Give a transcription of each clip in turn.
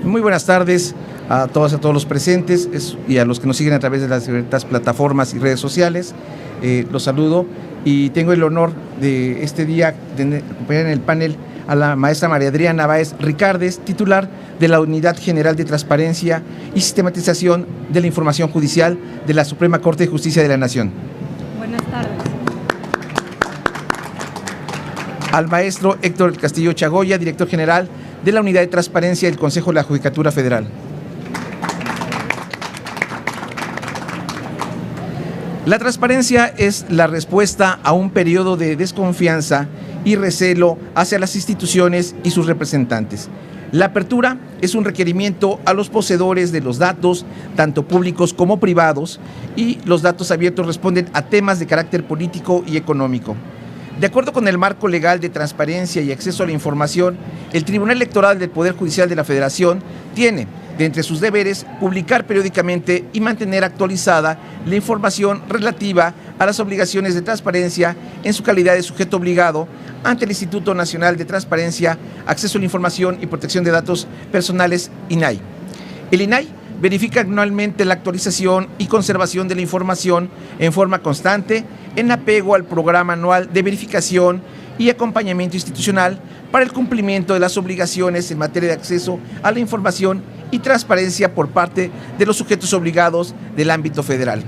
Muy buenas tardes a todas y a todos los presentes y a los que nos siguen a través de las diversas plataformas y redes sociales. Los saludo y tengo el honor de este día de acompañar en el panel a la maestra María Adriana Báez Ricardes, titular de la Unidad General de Transparencia y Sistematización de la Información Judicial de la Suprema Corte de Justicia de la Nación. Buenas tardes. Al maestro Héctor Castillo Chagoya, director general de la Unidad de Transparencia del Consejo de la Judicatura Federal. La transparencia es la respuesta a un periodo de desconfianza y recelo hacia las instituciones y sus representantes. La apertura es un requerimiento a los poseedores de los datos, tanto públicos como privados, y los datos abiertos responden a temas de carácter político y económico. De acuerdo con el marco legal de transparencia y acceso a la información, el Tribunal Electoral del Poder Judicial de la Federación tiene, de entre sus deberes, publicar periódicamente y mantener actualizada la información relativa a las obligaciones de transparencia en su calidad de sujeto obligado ante el Instituto Nacional de Transparencia, Acceso a la Información y Protección de Datos Personales, INAI. El INAI verifica anualmente la actualización y conservación de la información en forma constante en apego al programa anual de verificación y acompañamiento institucional para el cumplimiento de las obligaciones en materia de acceso a la información y transparencia por parte de los sujetos obligados del ámbito federal.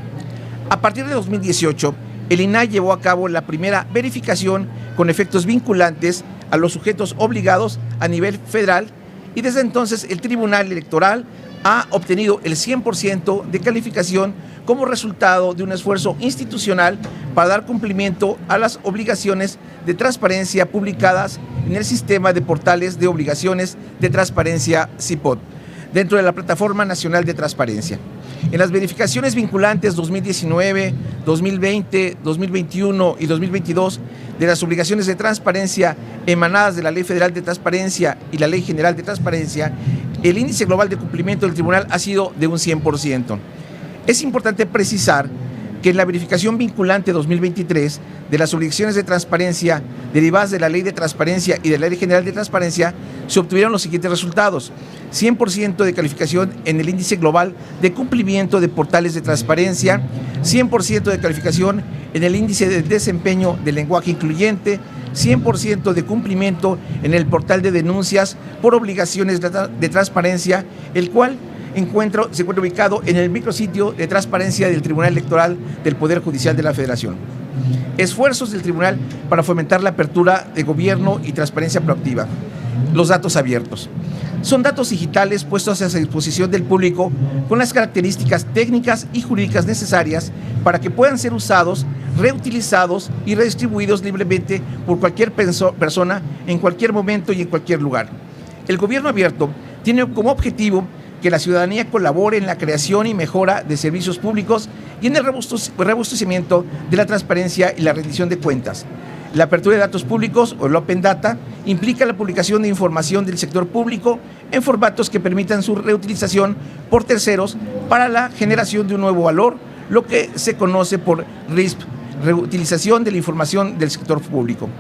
A partir de 2018, el INAI llevó a cabo la primera verificación con efectos vinculantes a los sujetos obligados a nivel federal y desde entonces el Tribunal Electoral ha obtenido el 100% de calificación como resultado de un esfuerzo institucional para dar cumplimiento a las obligaciones de transparencia publicadas en el sistema de portales de obligaciones de transparencia CIPOT, dentro de la Plataforma Nacional de Transparencia. En las verificaciones vinculantes 2019, 2020, 2021 y 2022 de las obligaciones de transparencia emanadas de la Ley Federal de Transparencia y la Ley General de Transparencia, el índice global de cumplimiento del tribunal ha sido de un 100%. Es importante precisar que en la verificación vinculante 2023 de las obligaciones de transparencia derivadas de la Ley de Transparencia y de la Ley General de Transparencia se obtuvieron los siguientes resultados: 100% de calificación en el índice global de cumplimiento de portales de transparencia, 100% de calificación en el índice de desempeño del lenguaje incluyente, 100% de cumplimiento en el portal de denuncias por obligaciones de transparencia, el cual se encuentra ubicado en el micrositio de transparencia del Tribunal Electoral del Poder Judicial de la Federación. Esfuerzos del Tribunal para fomentar la apertura de gobierno y transparencia proactiva. Los datos abiertos. Son datos digitales puestos a disposición del público con las características técnicas y jurídicas necesarias para que puedan ser usados, reutilizados y redistribuidos libremente por cualquier persona en cualquier momento y en cualquier lugar. El gobierno abierto tiene como objetivo que la ciudadanía colabore en la creación y mejora de servicios públicos y en el robustecimiento de la transparencia y la rendición de cuentas. La apertura de datos públicos o el Open Data implica la publicación de información del sector público en formatos que permitan su reutilización por terceros para la generación de un nuevo valor, lo que se conoce por RISP, reutilización de la información del sector público.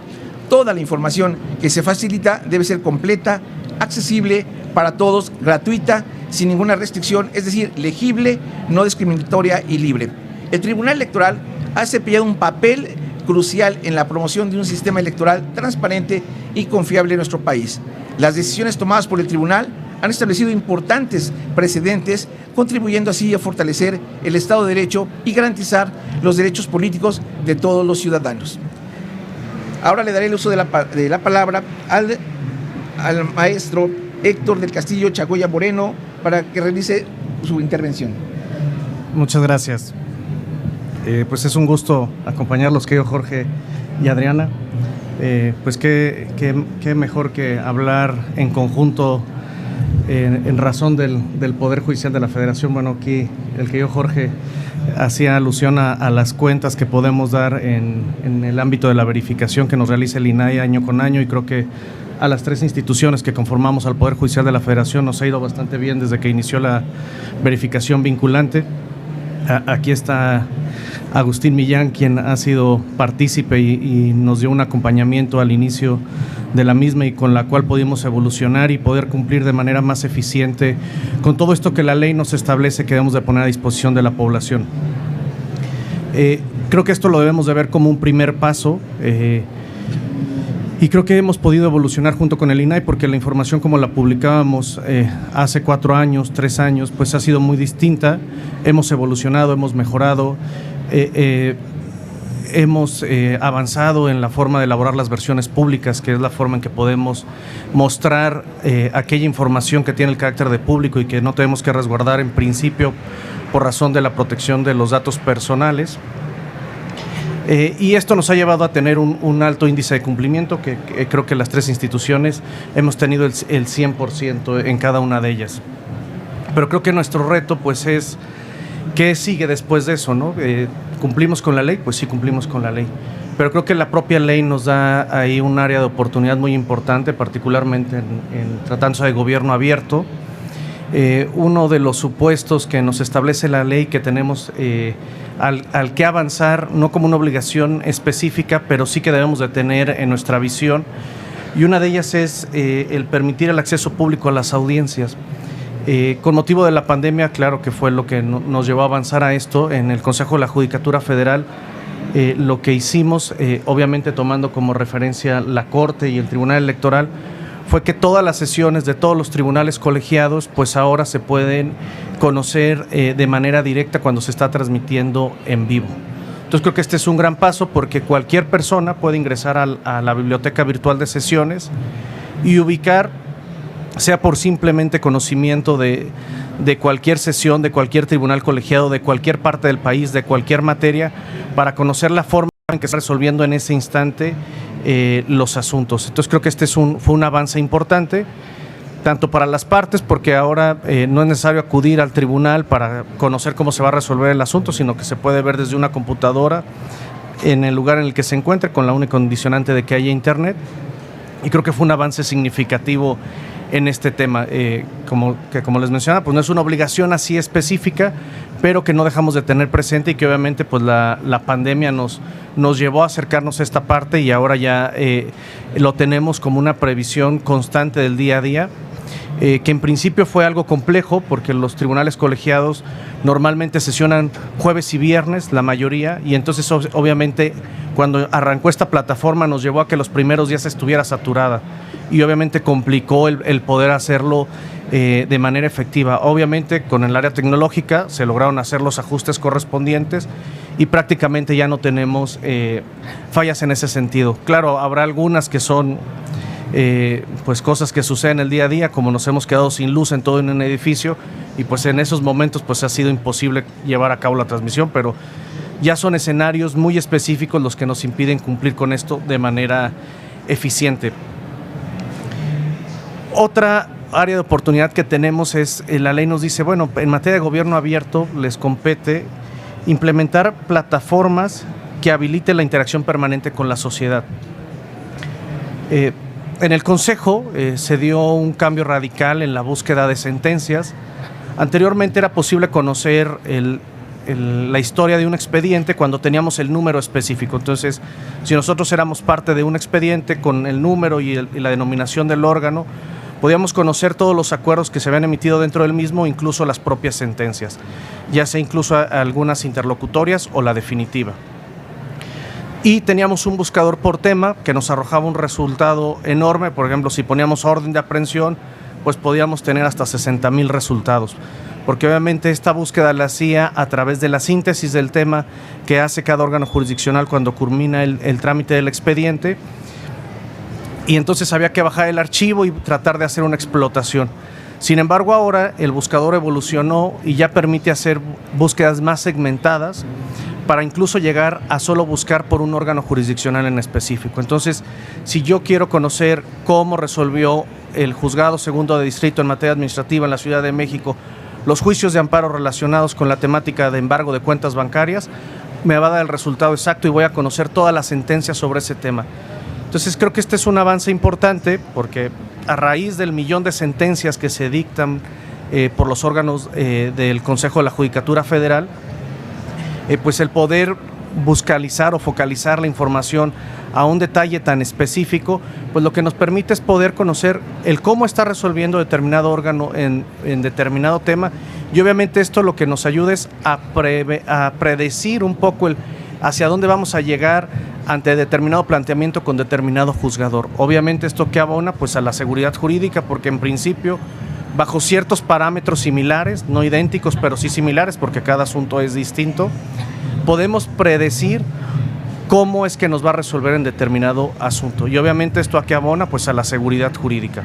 Toda la información que se facilita debe ser completa, accesible para todos, gratuita, sin ninguna restricción, es decir, legible, no discriminatoria y libre. El Tribunal Electoral ha desempeñado un papel crucial en la promoción de un sistema electoral transparente y confiable en nuestro país. Las decisiones tomadas por el Tribunal han establecido importantes precedentes, contribuyendo así a fortalecer el Estado de Derecho y garantizar los derechos políticos de todos los ciudadanos. Ahora le daré el uso de la palabra al maestro Héctor del Castillo Chagoya Moreno para que realice su intervención. Muchas gracias. Pues es un gusto acompañarlos, querido Jorge y Adriana. Pues qué mejor que hablar en conjunto en razón del Poder Judicial de la Federación. Bueno, aquí el querido Jorge hacía alusión a las cuentas que podemos dar en el ámbito de la verificación que nos realiza el INAI año con año, y creo que a las tres instituciones que conformamos al Poder Judicial de la Federación nos ha ido bastante bien desde que inició la verificación vinculante. Aquí está Agustín Millán, quien ha sido partícipe y nos dio un acompañamiento al inicio de la misma y con la cual pudimos evolucionar y poder cumplir de manera más eficiente con todo esto que la ley nos establece que debemos de poner a disposición de la población. Creo que esto lo debemos de ver como un primer paso y creo que hemos podido evolucionar junto con el INAI porque la información como la publicábamos hace 4 años, 3 años, pues ha sido muy distinta. Hemos evolucionado, hemos mejorado, hemos avanzado en la forma de elaborar las versiones públicas, que es la forma en que podemos mostrar aquella información que tiene el carácter de público y que no tenemos que resguardar en principio por razón de la protección de los datos personales. Y esto nos ha llevado a tener un alto índice de cumplimiento que creo que las 3 instituciones hemos tenido el 100% en cada una de ellas. Pero creo que nuestro reto pues es ¿qué sigue después de eso, no? ¿Cumplimos con la ley? Pues sí, cumplimos con la ley. Pero creo que la propia ley nos da ahí un área de oportunidad muy importante, particularmente en tratándose de gobierno abierto. Uno de los supuestos que nos establece la ley que tenemos al que avanzar, no como una obligación específica, pero sí que debemos de tener en nuestra visión, y una de ellas es el permitir el acceso público a las audiencias. Con motivo de la pandemia, claro que fue lo que nos llevó a avanzar a esto. En el Consejo de la Judicatura Federal, lo que hicimos, obviamente tomando como referencia la Corte y el Tribunal Electoral, fue que todas las sesiones de todos los tribunales colegiados, pues ahora se pueden conocer de manera directa cuando se está transmitiendo en vivo. Entonces creo que este es un gran paso porque cualquier persona puede ingresar a la biblioteca virtual de sesiones y ubicar, sea por simplemente conocimiento de cualquier sesión, de cualquier tribunal colegiado, de cualquier parte del país, de cualquier materia, para conocer la forma en que se está resolviendo en ese instante los asuntos. Entonces creo que este fue un avance importante, tanto para las partes, porque ahora no es necesario acudir al tribunal para conocer cómo se va a resolver el asunto, sino que se puede ver desde una computadora en el lugar en el que se encuentre, con la única condicionante de que haya internet. Y creo que fue un avance significativo en este tema, como les mencionaba, pues no es una obligación así específica, pero que no dejamos de tener presente y que obviamente pues la pandemia nos llevó a acercarnos a esta parte y ahora ya lo tenemos como una previsión constante del día a día, que en principio fue algo complejo porque los tribunales colegiados normalmente sesionan jueves y viernes, la mayoría, y entonces obviamente cuando arrancó esta plataforma nos llevó a que los primeros días estuviera saturada y obviamente complicó el poder hacerlo de manera efectiva. Obviamente con el área tecnológica se lograron hacer los ajustes correspondientes y prácticamente ya no tenemos fallas en ese sentido. Claro, habrá algunas que son pues cosas que suceden el día a día, como nos hemos quedado sin luz en todo un edificio y pues en esos momentos pues ha sido imposible llevar a cabo la transmisión, pero ya son escenarios muy específicos los que nos impiden cumplir con esto de manera eficiente. Otra área de oportunidad que tenemos es, la ley nos dice, bueno, en materia de gobierno abierto les compete implementar plataformas que habiliten la interacción permanente con la sociedad. En el Consejo se dio un cambio radical en la búsqueda de sentencias. Anteriormente era posible conocer la historia de un expediente cuando teníamos el número específico. Entonces, si nosotros éramos parte de un expediente con el número y la denominación del órgano, podíamos conocer todos los acuerdos que se habían emitido dentro del mismo, incluso las propias sentencias, ya sea incluso algunas interlocutorias o la definitiva. Y teníamos un buscador por tema que nos arrojaba un resultado enorme. Por ejemplo, si poníamos orden de aprehensión, pues podíamos tener hasta 60,000 resultados, porque obviamente esta búsqueda la hacía a través de la síntesis del tema que hace cada órgano jurisdiccional cuando culmina el trámite del expediente, y entonces había que bajar el archivo y tratar de hacer una explotación. Sin embargo, ahora el buscador evolucionó y ya permite hacer búsquedas más segmentadas para incluso llegar a solo buscar por un órgano jurisdiccional en específico. Entonces, si yo quiero conocer cómo resolvió el Juzgado Segundo de Distrito en materia administrativa en la Ciudad de México los juicios de amparo relacionados con la temática de embargo de cuentas bancarias, me va a dar el resultado exacto y voy a conocer todas las sentencias sobre ese tema. Entonces creo que este es un avance importante porque a raíz del 1,000,000 de sentencias que se dictan por los órganos del Consejo de la Judicatura Federal, pues el poder buscalizar o focalizar la información a un detalle tan específico, pues lo que nos permite es poder conocer el cómo está resolviendo determinado órgano en determinado tema, y obviamente esto lo que nos ayuda es a predecir un poco hacia dónde vamos a llegar ante determinado planteamiento con determinado juzgador. Obviamente esto que abona pues a la seguridad jurídica, porque en principio bajo ciertos parámetros similares, no idénticos, pero sí similares, porque cada asunto es distinto, podemos predecir cómo es que nos va a resolver en determinado asunto. Y obviamente esto a qué abona pues a la seguridad jurídica.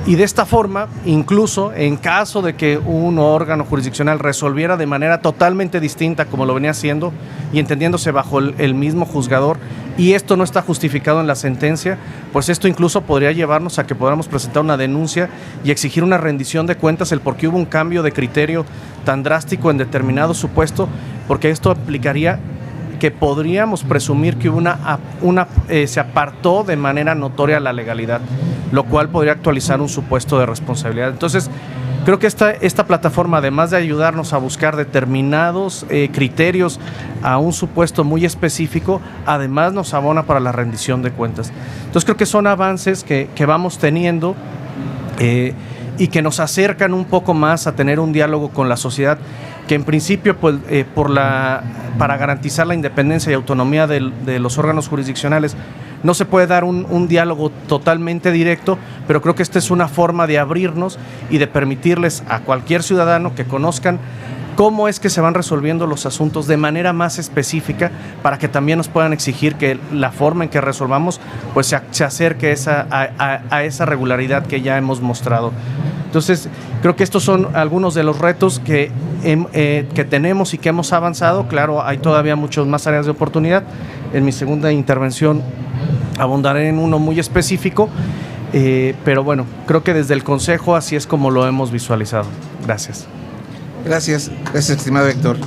Y de esta forma, incluso en caso de que un órgano jurisdiccional resolviera de manera totalmente distinta como lo venía haciendo y entendiéndose bajo el mismo juzgador, y esto no está justificado en la sentencia, pues esto incluso podría llevarnos a que podamos presentar una denuncia y exigir una rendición de cuentas, el por qué hubo un cambio de criterio tan drástico en determinado supuesto, porque esto implicaría que podríamos presumir que se apartó de manera notoria la legalidad, lo cual podría actualizar un supuesto de responsabilidad. Entonces, creo que esta plataforma, además de ayudarnos a buscar determinados criterios a un supuesto muy específico, además nos abona para la rendición de cuentas. Entonces, creo que son avances que vamos teniendo y que nos acercan un poco más a tener un diálogo con la sociedad, que en principio pues, para garantizar la independencia y autonomía de los órganos jurisdiccionales no se puede dar un diálogo totalmente directo, pero creo que esta es una forma de abrirnos y de permitirles a cualquier ciudadano que conozcan cómo es que se van resolviendo los asuntos de manera más específica, para que también nos puedan exigir que la forma en que resolvamos pues se acerque a esa regularidad que ya hemos mostrado. Entonces, creo que estos son algunos de los retos que tenemos y que hemos avanzado. Claro, hay todavía muchas más áreas de oportunidad. En mi segunda intervención abundaré en uno muy específico, pero bueno, creo que desde el Consejo así es como lo hemos visualizado. Gracias. Gracias, estimado Héctor.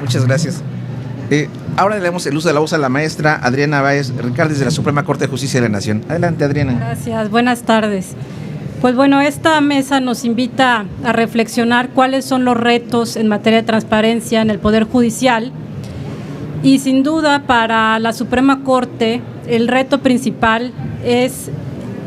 Muchas gracias. Ahora le damos el uso de la voz a la maestra Adriana Báez Ricárdez de la Suprema Corte de Justicia de la Nación. Adelante, Adriana. Gracias, buenas tardes. Pues bueno, esta mesa nos invita a reflexionar cuáles son los retos en materia de transparencia en el Poder Judicial, y sin duda para la Suprema Corte el reto principal es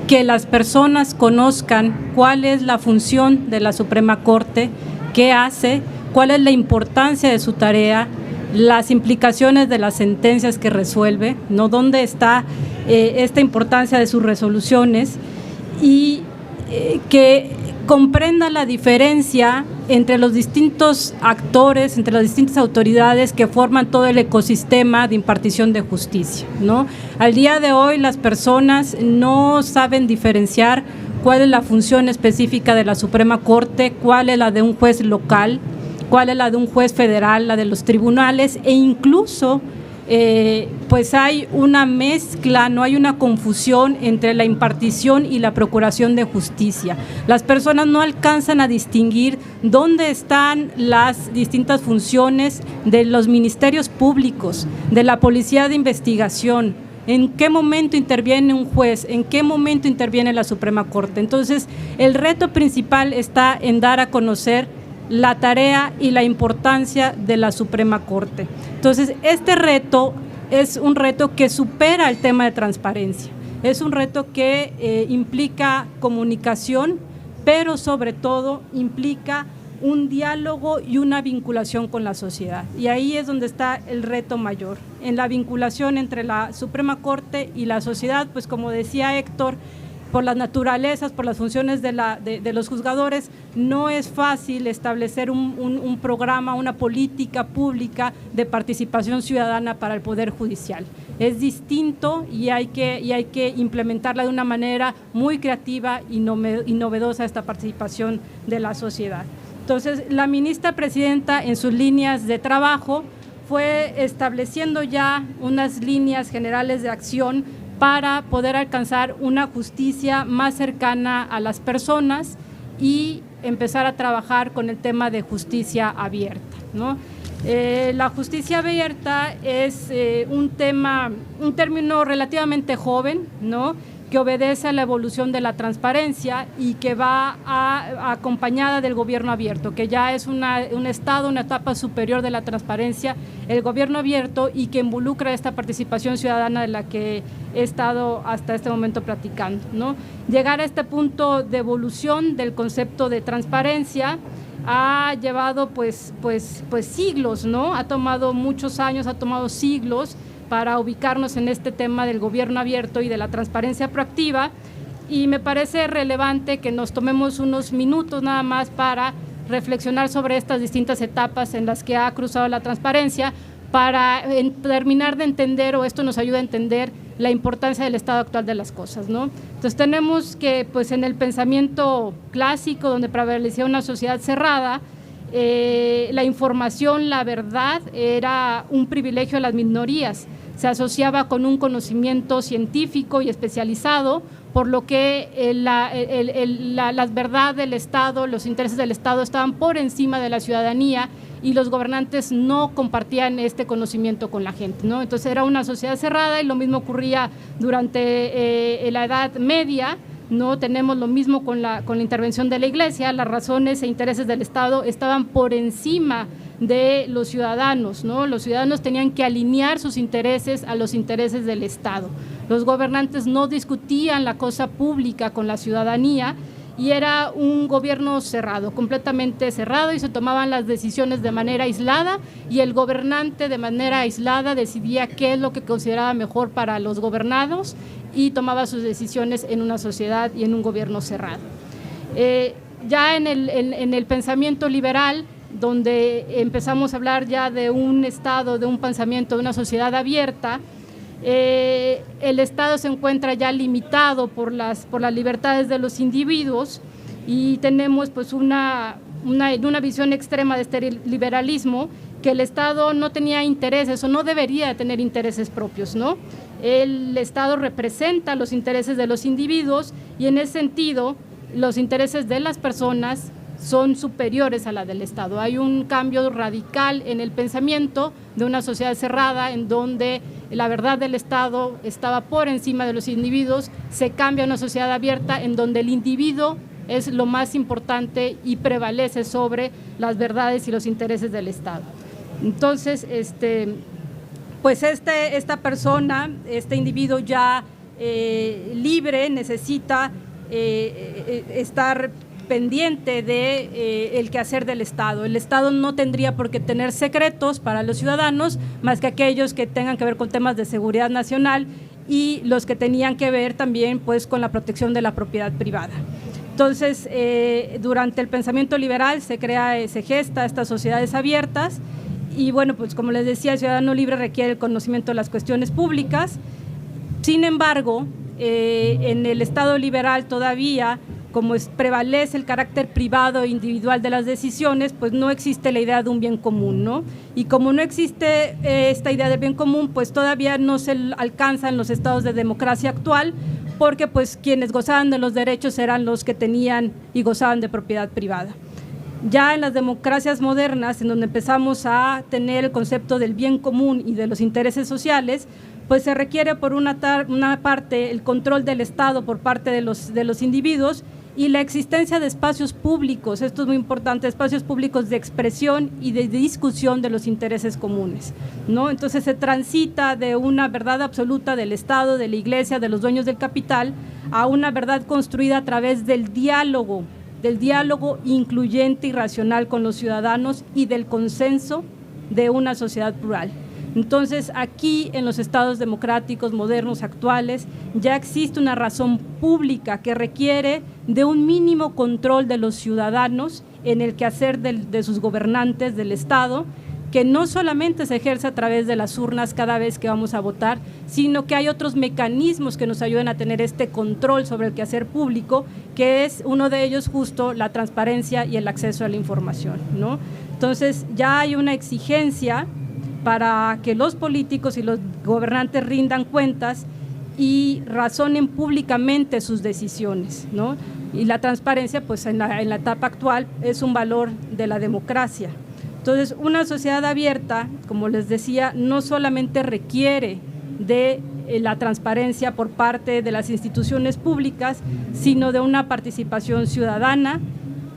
que las personas conozcan cuál es la función de la Suprema Corte, qué hace, cuál es la importancia de su tarea, las implicaciones de las sentencias que resuelve, ¿no? Dónde está esta importancia de sus resoluciones, y que comprenda la diferencia entre los distintos actores, entre las distintas autoridades que forman todo el ecosistema de impartición de justicia, ¿no? Al día de hoy las personas no saben diferenciar cuál es la función específica de la Suprema Corte, cuál es la de un juez local, cuál es la de un juez federal, la de los tribunales, e incluso pues hay una mezcla, no hay una confusión entre la impartición y la procuración de justicia. Las personas no alcanzan a distinguir dónde están las distintas funciones de los ministerios públicos, de la policía de investigación, en qué momento interviene un juez, en qué momento interviene la Suprema Corte. Entonces, el reto principal está en dar a conocer la tarea y la importancia de la Suprema Corte. Entonces, este reto es un reto que supera el tema de transparencia, es un reto que implica comunicación, pero sobre todo implica un diálogo y una vinculación con la sociedad. Y ahí es donde está el reto mayor, en la vinculación entre la Suprema Corte y la sociedad, pues como decía Héctor, por las naturalezas, por las funciones de los juzgadores, no es fácil establecer un programa, una política pública de participación ciudadana para el Poder Judicial. Es distinto y hay que implementarla de una manera muy creativa y novedosa, esta participación de la sociedad. Entonces, la ministra presidenta en sus líneas de trabajo fue estableciendo ya unas líneas generales de acción para poder alcanzar una justicia más cercana a las personas y empezar a trabajar con el tema de justicia abierta, ¿no? La justicia abierta es un término relativamente joven, ¿no? que obedece a la evolución de la transparencia y que va acompañada del gobierno abierto, que ya es un estado, una etapa superior de la transparencia, el gobierno abierto, y que involucra esta participación ciudadana de la que he estado hasta este momento platicando, ¿no? Llegar a este punto de evolución del concepto de transparencia ha llevado pues siglos, ¿no? Ha tomado muchos años, ha tomado siglos para ubicarnos en este tema del gobierno abierto y de la transparencia proactiva, y me parece relevante que nos tomemos unos minutos nada más para reflexionar sobre estas distintas etapas en las que ha cruzado la transparencia, para terminar de entender, o esto nos ayuda a entender, la importancia del estado actual de las cosas, ¿no? Entonces tenemos que, pues en el pensamiento clásico, donde prevalecía una sociedad cerrada, la información, la verdad, era un privilegio de las minorías, se asociaba con un conocimiento científico y especializado, por lo que la verdad del Estado, los intereses del Estado estaban por encima de la ciudadanía, y los gobernantes no compartían este conocimiento con la gente, ¿no? Entonces era una sociedad cerrada, y lo mismo ocurría durante la Edad Media, ¿no? Tenemos lo mismo con la intervención de la Iglesia. Las razones e intereses del Estado estaban por encima de los ciudadanos, ¿no? Los ciudadanos tenían que alinear sus intereses a los intereses del Estado. Los gobernantes no discutían la cosa pública con la ciudadanía, y era un gobierno cerrado, completamente cerrado, y se tomaban las decisiones de manera aislada, y el gobernante de manera aislada decidía qué es lo que consideraba mejor para los gobernados, y tomaba sus decisiones en una sociedad y en un gobierno cerrado. Ya en el pensamiento liberal, donde empezamos a hablar ya de un Estado, de un pensamiento, de una sociedad abierta, el Estado se encuentra ya limitado por las libertades de los individuos, y tenemos pues una visión extrema de este liberalismo, que el Estado no tenía intereses, o no debería tener intereses propios, ¿no? El Estado representa los intereses de los individuos, y en ese sentido los intereses de las personas son superiores a la del Estado. Hay un cambio radical en el pensamiento de una sociedad cerrada, en donde la verdad del Estado estaba por encima de los individuos. Se cambia a una sociedad abierta, en donde el individuo es lo más importante y prevalece sobre las verdades y los intereses del Estado. Entonces, pues esta persona, este individuo ya libre, necesita estar pendiente de el quehacer del Estado. El Estado no tendría por qué tener secretos para los ciudadanos, más que aquellos que tengan que ver con temas de seguridad nacional, y los que tenían que ver también pues con la protección de la propiedad privada. Entonces, durante el pensamiento liberal se gesta estas sociedades abiertas, y bueno, pues como les decía, el ciudadano libre requiere el conocimiento de las cuestiones públicas. Sin embargo, en el Estado liberal todavía, como prevalece el carácter privado e individual de las decisiones, pues no existe la idea de un bien común, ¿no? Y como no existe esta idea de bien común, pues todavía no se alcanza en los estados de democracia actual, porque pues quienes gozaban de los derechos eran los que tenían y gozaban de propiedad privada. Ya en las democracias modernas, en donde empezamos a tener el concepto del bien común y de los intereses sociales, pues se requiere por una parte el control del Estado por parte de los individuos, y la existencia de espacios públicos, esto es muy importante, espacios públicos de expresión y de discusión de los intereses comunes, ¿no? Entonces se transita de una verdad absoluta del Estado, de la Iglesia, de los dueños del capital, a una verdad construida a través del diálogo incluyente y racional con los ciudadanos, y del consenso de una sociedad plural. Entonces, aquí en los estados democráticos modernos actuales ya existe una razón pública que requiere de un mínimo control de los ciudadanos en el quehacer de sus gobernantes del Estado, que no solamente se ejerce a través de las urnas cada vez que vamos a votar, sino que hay otros mecanismos que nos ayudan a tener este control sobre el quehacer público, que es uno de ellos justo la transparencia y el acceso a la información, ¿no? Entonces, ya hay una exigencia para que los políticos y los gobernantes rindan cuentas y razonen públicamente sus decisiones, ¿no? Y la transparencia, pues en la etapa actual, es un valor de la democracia. Entonces, una sociedad abierta, como les decía, no solamente requiere de la transparencia por parte de las instituciones públicas, sino de una participación ciudadana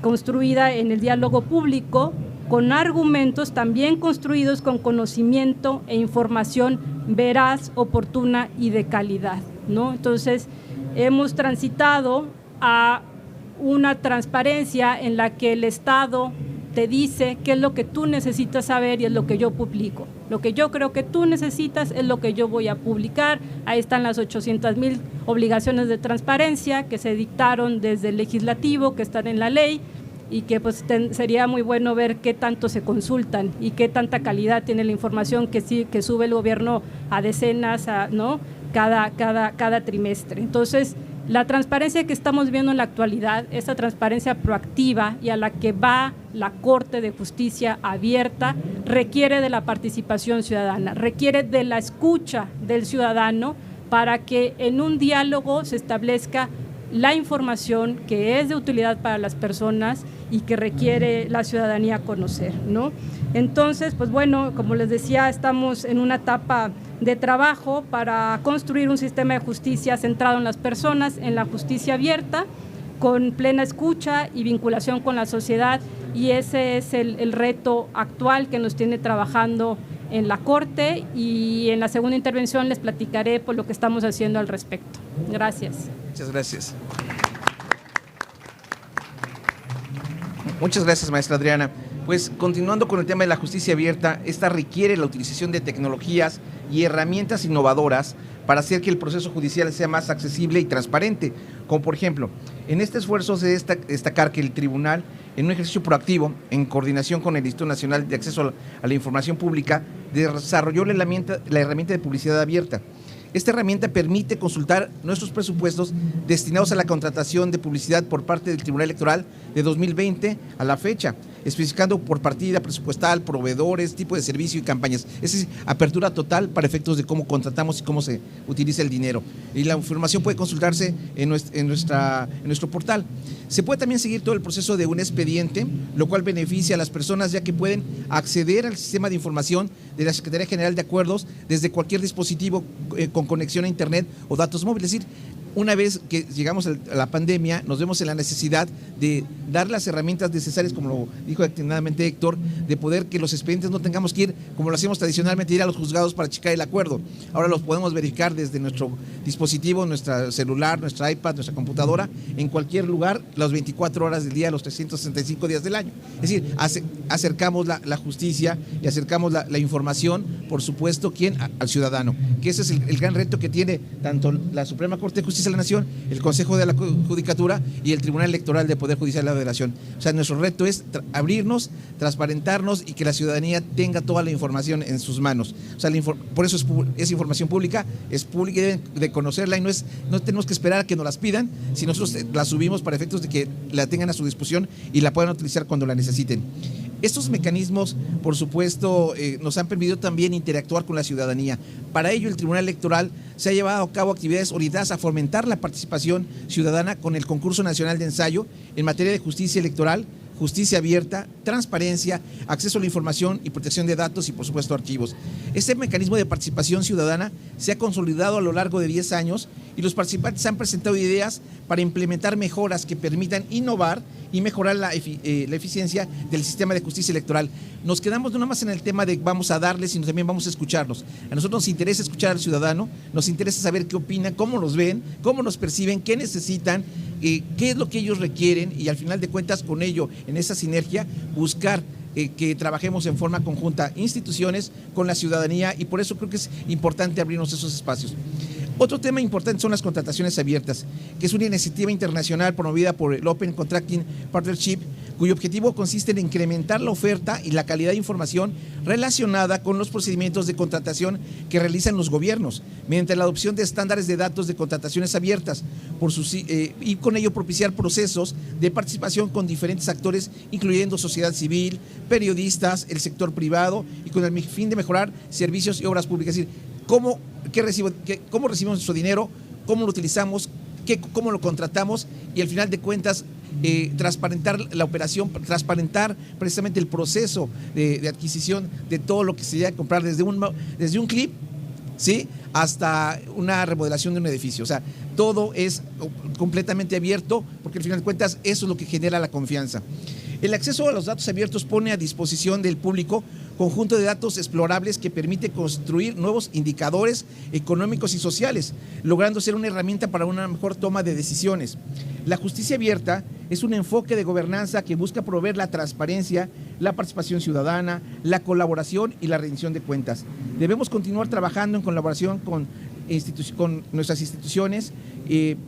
construida en el diálogo público, con argumentos también construidos con conocimiento e información veraz, oportuna y de calidad, ¿no? Entonces, hemos transitado a una transparencia en la que el Estado te dice qué es lo que tú necesitas saber y es lo que yo publico. Lo que yo creo que tú necesitas es lo que yo voy a publicar. Ahí están las 800,000 obligaciones de transparencia que se dictaron desde el legislativo, que están en la ley, y que pues sería muy bueno ver qué tanto se consultan y qué tanta calidad tiene la información que sube el gobierno a decenas, ¿no? cada trimestre. Entonces, la transparencia que estamos viendo en la actualidad, esa transparencia proactiva y a la que va la Corte de Justicia abierta, requiere de la participación ciudadana, requiere de la escucha del ciudadano para que en un diálogo se establezca la información que es de utilidad para las personas y que requiere la ciudadanía conocer, ¿no? Entonces, pues bueno, como les decía, estamos en una etapa de trabajo para construir un sistema de justicia centrado en las personas, en la justicia abierta, con plena escucha y vinculación con la sociedad, y ese es el reto actual que nos tiene trabajando en la Corte, y en la segunda intervención les platicaré por lo que estamos haciendo al respecto. Gracias. Muchas gracias. Muchas gracias, maestra Adriana. Pues continuando con el tema de la justicia abierta, esta requiere la utilización de tecnologías y herramientas innovadoras para hacer que el proceso judicial sea más accesible y transparente, como por ejemplo, en este esfuerzo se destacar que el tribunal, en un ejercicio proactivo, en coordinación con el Instituto Nacional de Acceso a la Información Pública, desarrolló la herramienta de publicidad abierta. Esta herramienta permite consultar nuestros presupuestos destinados a la contratación de publicidad por parte del Tribunal Electoral de 2020 a la fecha, especificando por partida presupuestal, proveedores, tipo de servicio y campañas. Es decir, apertura total para efectos de cómo contratamos y cómo se utiliza el dinero. Y la información puede consultarse en nuestro portal. Se puede también seguir todo el proceso de un expediente, lo cual beneficia a las personas, ya que pueden acceder al sistema de información de la Secretaría General de Acuerdos desde cualquier dispositivo con conexión a Internet o datos móviles. Es decir, una vez que llegamos a la pandemia, nos vemos en la necesidad de dar las herramientas necesarias, como lo dijo atinadamente Héctor, de poder que los expedientes no tengamos que ir, como lo hacíamos tradicionalmente, ir a los juzgados para checar el acuerdo. Ahora los podemos verificar desde nuestro dispositivo, nuestra celular, nuestra iPad, nuestra computadora, en cualquier lugar, las 24 horas del día, los 365 días del año. Es decir, acercamos la justicia y acercamos la información, por supuesto, al ciudadano, que ese es el gran reto que tiene tanto la Suprema Corte de Justicia de la Nación, el Consejo de la Judicatura y el Tribunal Electoral del Poder Judicial de la Federación. O sea, nuestro reto es abrirnos, transparentarnos y que la ciudadanía tenga toda la información en sus manos. O sea, por eso es información pública, es pública y deben de conocerla, y no tenemos que esperar a que nos las pidan, si nosotros la subimos para efectos de que la tengan a su disposición y la puedan utilizar cuando la necesiten. Estos mecanismos, por supuesto, nos han permitido también interactuar con la ciudadanía. Para ello, el Tribunal Electoral se ha llevado a cabo actividades orientadas a fomentar la participación ciudadana con el Concurso Nacional de Ensayo en materia de justicia electoral, justicia abierta, transparencia, acceso a la información y protección de datos y, por supuesto, archivos. Este mecanismo de participación ciudadana se ha consolidado a lo largo de 10 años y los participantes han presentado ideas para implementar mejoras que permitan innovar y mejorar la eficiencia del sistema de justicia electoral. Nos quedamos no nada más en el tema de vamos a darles, sino también vamos a escucharlos. A nosotros nos interesa escuchar al ciudadano, nos interesa saber qué opinan, cómo los ven, cómo nos perciben, qué necesitan, qué es lo que ellos requieren, y al final de cuentas con ello, en esa sinergia, buscar que trabajemos en forma conjunta, instituciones con la ciudadanía, y por eso creo que es importante abrirnos esos espacios. Otro tema importante son las contrataciones abiertas, que es una iniciativa internacional promovida por el Open Contracting Partnership, cuyo objetivo consiste en incrementar la oferta y la calidad de información relacionada con los procedimientos de contratación que realizan los gobiernos, mediante la adopción de estándares de datos de contrataciones abiertas, y con ello propiciar procesos de participación con diferentes actores, incluyendo sociedad civil, periodistas, el sector privado, y con el fin de mejorar servicios y obras públicas. Es decir, cómo recibimos nuestro dinero, cómo lo utilizamos, cómo lo contratamos, y al final de cuentas transparentar la operación, transparentar precisamente el proceso de adquisición de todo lo que se llega a comprar desde un clip ¿sí?, hasta una remodelación de un edificio. O sea, todo es completamente abierto, porque al final de cuentas eso es lo que genera la confianza. El acceso a los datos abiertos pone a disposición del público conjunto de datos explorables que permite construir nuevos indicadores económicos y sociales, logrando ser una herramienta para una mejor toma de decisiones. La justicia abierta es un enfoque de gobernanza que busca promover la transparencia, la participación ciudadana, la colaboración y la rendición de cuentas. Debemos continuar trabajando en colaboración con nuestras instituciones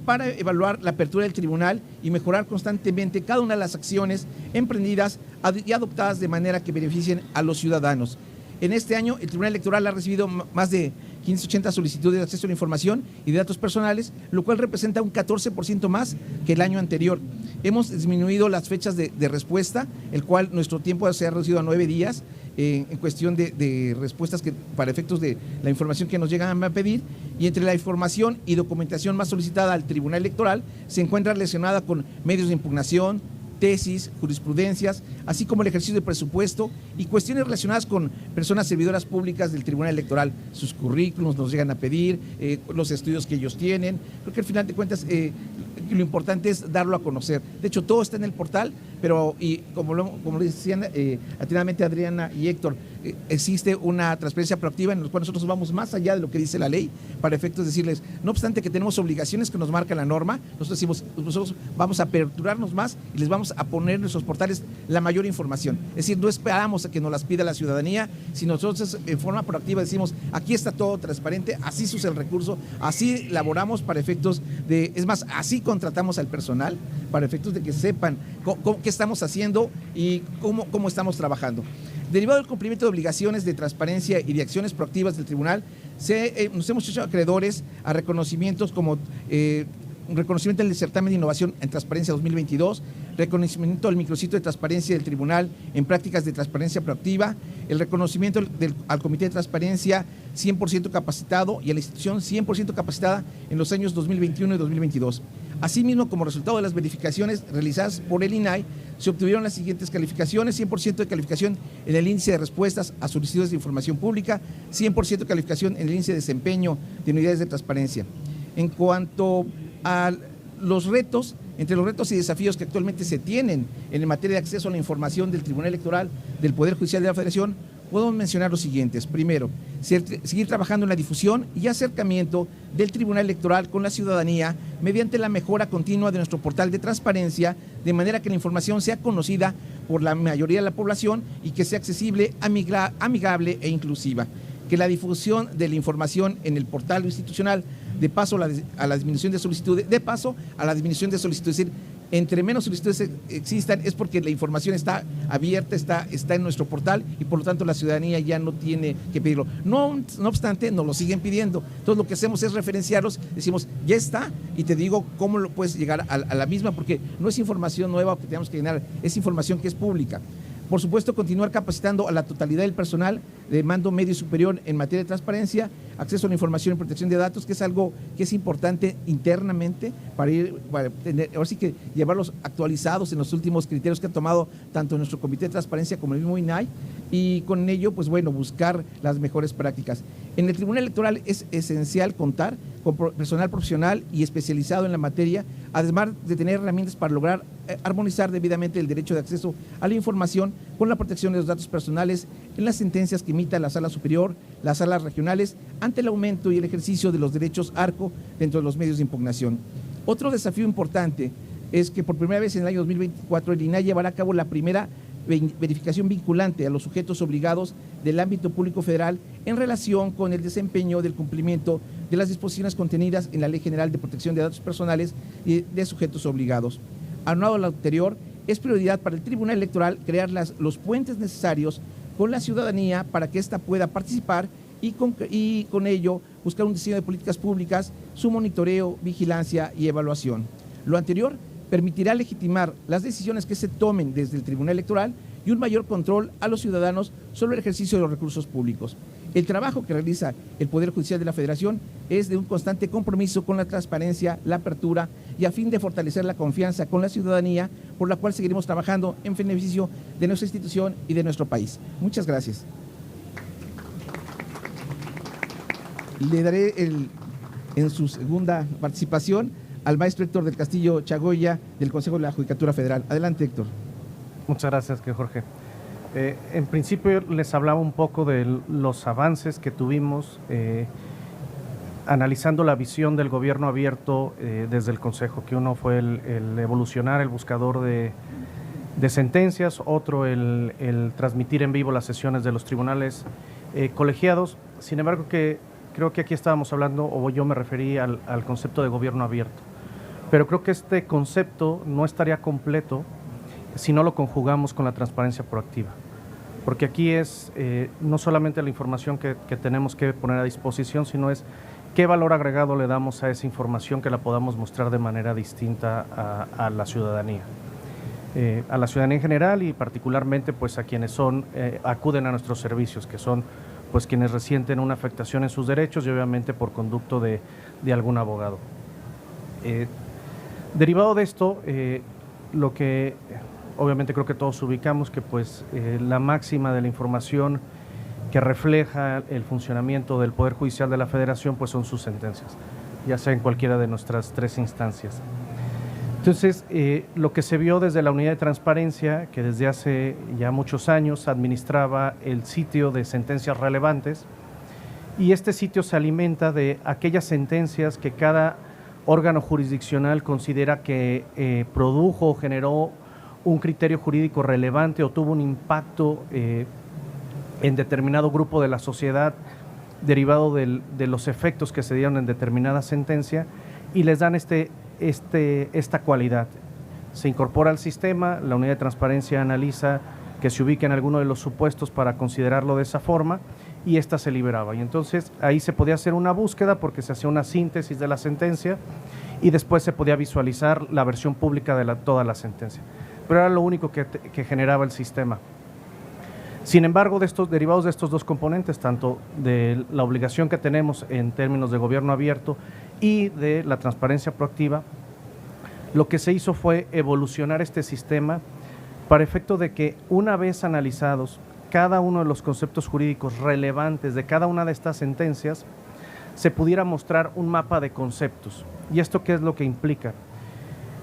para evaluar la apertura del tribunal y mejorar constantemente cada una de las acciones emprendidas y adoptadas de manera que beneficien a los ciudadanos. En este año, el Tribunal Electoral ha recibido más de 580 solicitudes de acceso a la información y de datos personales, lo cual representa un 14% más que el año anterior. Hemos disminuido las fechas de respuesta, el cual nuestro tiempo se ha reducido a 9 días en cuestión de respuestas que para efectos de la información que nos llegan a pedir, y entre la información y documentación más solicitada al Tribunal Electoral se encuentra relacionada con medios de impugnación, tesis, jurisprudencias, así como el ejercicio de presupuesto y cuestiones relacionadas con personas servidoras públicas del Tribunal Electoral. Sus currículums nos llegan a pedir, los estudios que ellos tienen. Creo que al final de cuentas lo importante es darlo a conocer. De hecho, todo está en el portal, pero y como lo decían atinadamente Adriana y Héctor, existe una transparencia proactiva en la cual nosotros vamos más allá de lo que dice la ley, para efectos de decirles, no obstante que tenemos obligaciones que nos marca la norma, nosotros decimos, nosotros vamos a aperturarnos más y les vamos a poner en nuestros portales la mayor información. Es decir, no esperamos a que nos las pida la ciudadanía, sino nosotros en forma proactiva decimos, aquí está todo transparente, así se usa el recurso, así laboramos para efectos de, es más, así contratamos al personal, para efectos de que sepan qué estamos haciendo y cómo estamos trabajando. Derivado del cumplimiento de obligaciones de transparencia y de acciones proactivas del tribunal, nos hemos hecho acreedores a reconocimientos como reconocimiento del certamen de innovación en transparencia 2022, reconocimiento del micrositio de transparencia del tribunal en prácticas de transparencia proactiva, el reconocimiento al comité de transparencia 100% capacitado y a la institución 100% capacitada en los años 2021 y 2022. Asimismo, como resultado de las verificaciones realizadas por el INAI, se obtuvieron las siguientes calificaciones: 100% de calificación en el índice de respuestas a solicitudes de información pública, 100% de calificación en el índice de desempeño de unidades de transparencia. En cuanto a los retos, entre los retos y desafíos que actualmente se tienen en materia de acceso a la información del Tribunal Electoral del Poder Judicial de la Federación, podemos mencionar los siguientes. Primero, seguir trabajando en la difusión y acercamiento del Tribunal Electoral con la ciudadanía mediante la mejora continua de nuestro portal de transparencia, de manera que la información sea conocida por la mayoría de la población y que sea accesible, amigable e inclusiva. Que la difusión de la información en el portal institucional de paso a la disminución de solicitudes, es decir, entre menos solicitudes existan es porque la información está abierta, está en nuestro portal y por lo tanto la ciudadanía ya no tiene que pedirlo. No obstante, nos lo siguen pidiendo. Entonces lo que hacemos es referenciarlos, decimos, ya está, y te digo cómo lo puedes llegar a la misma, porque no es información nueva que tenemos que llenar, es información que es pública. Por supuesto, continuar capacitando a la totalidad del personal de mando medio superior en materia de transparencia, acceso a la información y protección de datos, que es algo que es importante internamente para tener, ahora sí que llevarlos actualizados en los últimos criterios que ha tomado tanto nuestro Comité de Transparencia como el mismo INAI, y con ello, pues bueno, buscar las mejores prácticas. En el Tribunal Electoral es esencial contar con personal profesional y especializado en la materia, además de tener herramientas para lograr armonizar debidamente el derecho de acceso a la información con la protección de los datos personales en las sentencias que emita la Sala Superior, las salas regionales, ante el aumento y el ejercicio de los derechos ARCO dentro de los medios de impugnación. Otro desafío importante es que por primera vez en el año 2024 el INAI llevará a cabo la primera verificación vinculante a los sujetos obligados del ámbito público federal en relación con el desempeño del cumplimiento de las disposiciones contenidas en la Ley General de Protección de Datos Personales y de sujetos obligados. Aunado a lo anterior, es prioridad para el Tribunal Electoral crear los puentes necesarios con la ciudadanía para que ésta pueda participar y con ello buscar un diseño de políticas públicas, su monitoreo, vigilancia y evaluación. Lo anterior permitirá legitimar las decisiones que se tomen desde el Tribunal Electoral y un mayor control a los ciudadanos sobre el ejercicio de los recursos públicos. El trabajo que realiza el Poder Judicial de la Federación es de un constante compromiso con la transparencia, la apertura y a fin de fortalecer la confianza con la ciudadanía, por la cual seguiremos trabajando en beneficio de nuestra institución y de nuestro país. Muchas gracias. le daré en su segunda participación al maestro Héctor del Castillo Chagoya, del Consejo de la Judicatura Federal. Adelante, Héctor. Muchas gracias, Jorge. En principio les hablaba un poco de los avances que tuvimos analizando la visión del gobierno abierto desde el Consejo, que uno fue el evolucionar el buscador de sentencias, otro el transmitir en vivo las sesiones de los tribunales colegiados. Sin embargo, creo que aquí estábamos hablando, o yo me referí al concepto de gobierno abierto, pero creo que este concepto no estaría completo si no lo conjugamos con la transparencia proactiva, porque aquí es no solamente la información que tenemos que poner a disposición, sino es qué valor agregado le damos a esa información que la podamos mostrar de manera distinta a la ciudadanía. A la ciudadanía en general y particularmente pues a quienes acuden a nuestros servicios, que son pues quienes resienten una afectación en sus derechos y obviamente por conducto de algún abogado. Derivado de esto, lo que obviamente creo que todos ubicamos, que pues la máxima de la información que refleja el funcionamiento del Poder Judicial de la Federación pues son sus sentencias, ya sea en cualquiera de nuestras 3 instancias. Entonces, lo que se vio desde la Unidad de Transparencia, que desde hace ya muchos años administraba el sitio de sentencias relevantes, y este sitio se alimenta de aquellas sentencias que cada órgano jurisdiccional considera que produjo o generó un criterio jurídico relevante o tuvo un impacto en determinado grupo de la sociedad derivado de los efectos que se dieron en determinada sentencia, y les dan esta cualidad. Se incorpora al sistema, la Unidad de Transparencia analiza que se ubique en alguno de los supuestos para considerarlo de esa forma, y esta se liberaba. Y entonces ahí se podía hacer una búsqueda porque se hacía una síntesis de la sentencia y después se podía visualizar la versión pública de toda la sentencia. Pero era lo único que generaba el sistema. Sin embargo, derivados de estos 2 componentes, tanto de la obligación que tenemos en términos de gobierno abierto y de la transparencia proactiva, lo que se hizo fue evolucionar este sistema para efecto de que, una vez analizados cada uno de los conceptos jurídicos relevantes de cada una de estas sentencias, se pudiera mostrar un mapa de conceptos. ¿Y esto qué es lo que implica?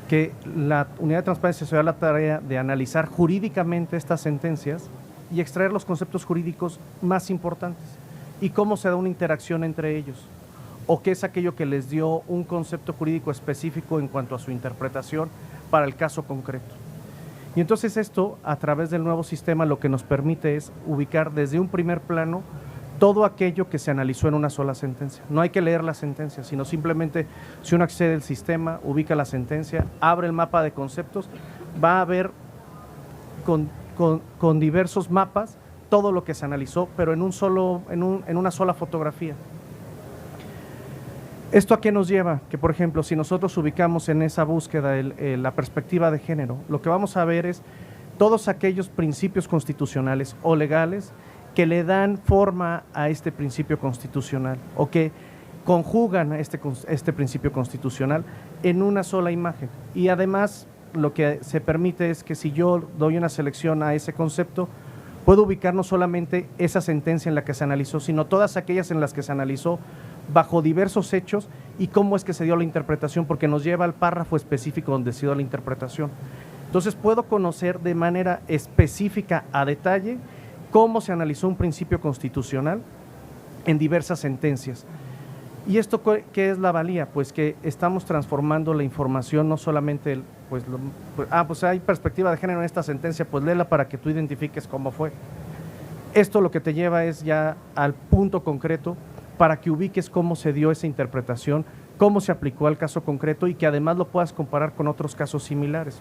Que la Unidad de Transparencia se da la tarea de analizar jurídicamente estas sentencias y extraer los conceptos jurídicos más importantes y cómo se da una interacción entre ellos, o qué es aquello que les dio un concepto jurídico específico en cuanto a su interpretación para el caso concreto. Y entonces esto, a través del nuevo sistema, lo que nos permite es ubicar desde un primer plano todo aquello que se analizó en una sola sentencia. No hay que leer la sentencia, sino simplemente si uno accede al sistema, ubica la sentencia, abre el mapa de conceptos, va a ver con diversos mapas todo lo que se analizó, pero en una sola fotografía. ¿Esto a qué nos lleva? Que, por ejemplo, si nosotros ubicamos en esa búsqueda la perspectiva de género, lo que vamos a ver es todos aquellos principios constitucionales o legales que le dan forma a este principio constitucional o que conjugan a este principio constitucional en una sola imagen. Y además, lo que se permite es que si yo doy una selección a ese concepto, puedo ubicar no solamente esa sentencia en la que se analizó, sino todas aquellas en las que se analizó bajo diversos hechos y cómo es que se dio la interpretación, porque nos lleva al párrafo específico donde se dio la interpretación. Entonces puedo conocer de manera específica, a detalle, cómo se analizó un principio constitucional en diversas sentencias. ¿Y esto qué es la valía? Pues que estamos transformando la información, no solamente, pues hay perspectiva de género en esta sentencia, pues léela para que tú identifiques cómo fue. Esto lo que te lleva es ya al punto concreto para que ubiques cómo se dio esa interpretación, cómo se aplicó al caso concreto y que además lo puedas comparar con otros casos similares.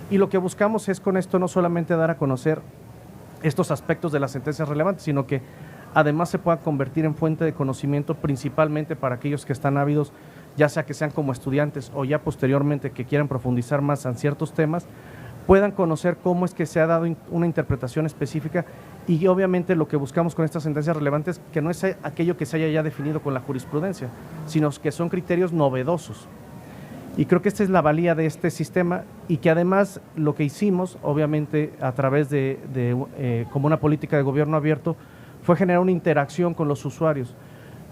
Y lo que buscamos es con esto no solamente dar a conocer estos aspectos de las sentencias relevantes, sino que además se pueda convertir en fuente de conocimiento principalmente para aquellos que están ávidos, ya sea que sean como estudiantes o ya posteriormente que quieran profundizar más en ciertos temas, puedan conocer cómo es que se ha dado una interpretación específica. Y obviamente lo que buscamos con estas sentencias relevantes, que no es aquello que se haya ya definido con la jurisprudencia, sino que son criterios novedosos. Y creo que esta es la valía de este sistema y que además lo que hicimos, obviamente a través como una política de gobierno abierto, fue generar una interacción con los usuarios,